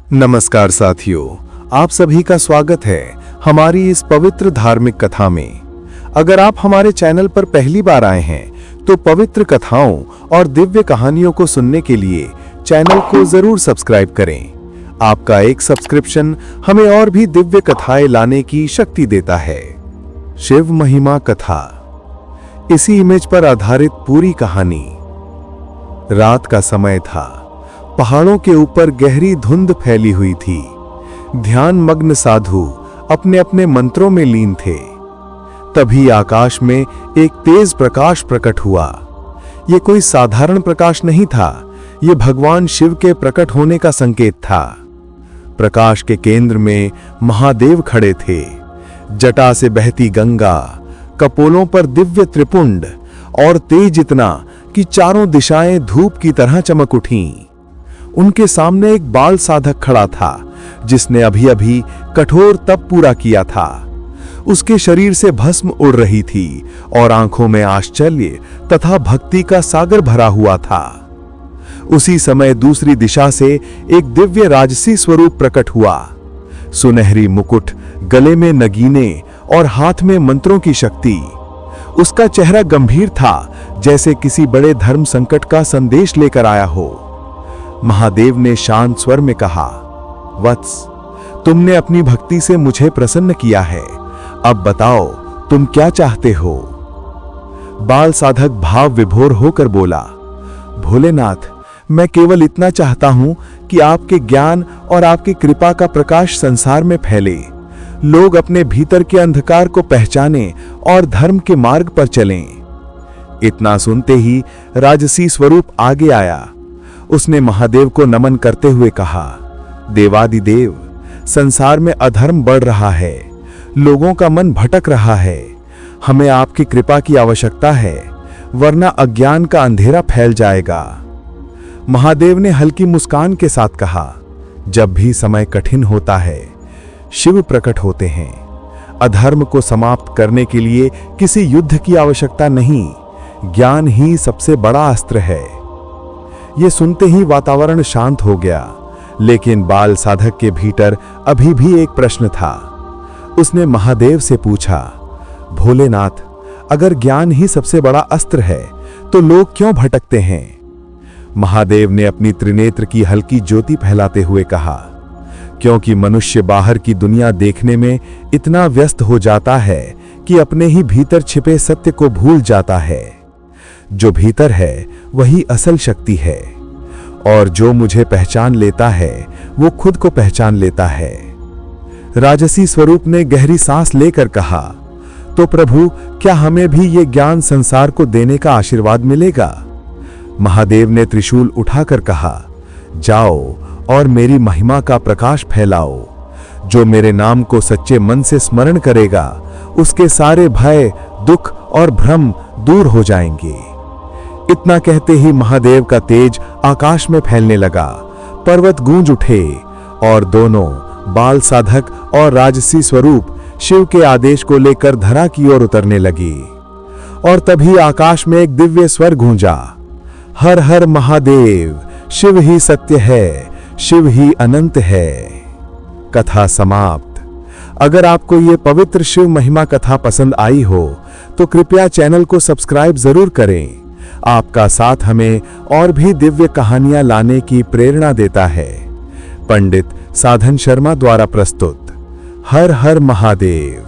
नमस्कार साथियों, आप सभी का स्वागत है हमारी इस पवित्र धार्मिक कथा में। अगर आप हमारे चैनल पर पहली बार आए हैं तो पवित्र कथाओं और दिव्य कहानियों को सुनने के लिए चैनल को जरूर सब्सक्राइब करें। आपका एक सब्सक्रिप्शन हमें और भी दिव्य कथाएं लाने की शक्ति देता है। शिव महिमा कथा, इसी इमेज पर आधारित पूरी कहानी। रात का समय था। पहाड़ों के ऊपर गहरी धुंध फैली हुई थी। ध्यान मग्न साधु अपने अपने मंत्रों में लीन थे। तभी आकाश में एक तेज प्रकाश प्रकट हुआ। यह कोई साधारण प्रकाश नहीं था, यह भगवान शिव के प्रकट होने का संकेत था। प्रकाश के केंद्र में महादेव खड़े थे। जटा से बहती गंगा, कपोलों पर दिव्य त्रिपुंड और तेज इतना कि चारों दिशाएं धूप की तरह चमक उठीं। उनके सामने एक बाल साधक खड़ा था जिसने अभी अभी कठोर तप पूरा किया था। उसके शरीर से भस्म उड़ रही थी और आंखों में आश्चर्य तथा भक्ति का सागर भरा हुआ था। उसी समय दूसरी दिशा से एक दिव्य राजसी स्वरूप प्रकट हुआ। सुनहरी मुकुट, गले में नगीने और हाथ में मंत्रों की शक्ति। उसका चेहरा गंभीर था, जैसे किसी बड़े धर्म संकट का संदेश लेकर आया हो। महादेव ने शांत स्वर में कहा, वत्स, तुमने अपनी भक्ति से मुझे प्रसन्न किया है। अब बताओ तुम क्या चाहते हो? बाल साधक भाव विभोर होकर बोला, भोलेनाथ, मैं केवल इतना चाहता हूं कि आपके ज्ञान और आपकी कृपा का प्रकाश संसार में फैले। लोग अपने भीतर के अंधकार को पहचानें और धर्म के मार्ग पर चलें। इतना सुनते ही राजसी स्वरूप आगे आया। उसने महादेव को नमन करते हुए कहा, देवादिदेव, संसार में अधर्म बढ़ रहा है, लोगों का मन भटक रहा है। हमें आपकी कृपा की आवश्यकता है, वरना अज्ञान का अंधेरा फैल जाएगा। महादेव ने हल्की मुस्कान के साथ कहा, जब भी समय कठिन होता है, शिव प्रकट होते हैं। अधर्म को समाप्त करने के लिए किसी युद्ध की आवश्यकता नहीं, ज्ञान ही सबसे बड़ा अस्त्र है। यह सुनते ही वातावरण शांत हो गया, लेकिन बाल साधक के भीतर अभी भी एक प्रश्न था। उसने महादेव से पूछा, भोलेनाथ, अगर ज्ञान ही सबसे बड़ा अस्त्र है तो लोग क्यों भटकते हैं? महादेव ने अपनी त्रिनेत्र की हल्की ज्योति फैलाते हुए कहा, क्योंकि मनुष्य बाहर की दुनिया देखने में इतना व्यस्त हो जाता है कि अपने ही भीतर छिपे सत्य को भूल जाता है। जो भीतर है वही असल शक्ति है, और जो मुझे पहचान लेता है वो खुद को पहचान लेता है। राजसी स्वरूप ने गहरी सांस लेकर कहा, तो प्रभु, क्या हमें भी ये ज्ञान संसार को देने का आशीर्वाद मिलेगा? महादेव ने त्रिशूल उठाकर कहा, जाओ और मेरी महिमा का प्रकाश फैलाओ। जो मेरे नाम को सच्चे मन से स्मरण करेगा, उसके सारे भय, दुख और भ्रम दूर हो जाएंगे। इतना कहते ही महादेव का तेज आकाश में फैलने लगा। पर्वत गूंज उठे और दोनों, बाल साधक और राजसी स्वरूप, शिव के आदेश को लेकर धरा की ओर उतरने लगी। और तभी आकाश में एक दिव्य स्वर गूंजा, हर हर महादेव, शिव ही सत्य है, शिव ही अनंत है। कथा समाप्त। अगर आपको ये पवित्र शिव महिमा कथा पसंद आई हो तो कृपया चैनल को सब्सक्राइब जरूर करें। आपका साथ हमें और भी दिव्य कहानियां लाने की प्रेरणा देता है। पंडित साधन शर्मा द्वारा प्रस्तुत। हर हर महादेव।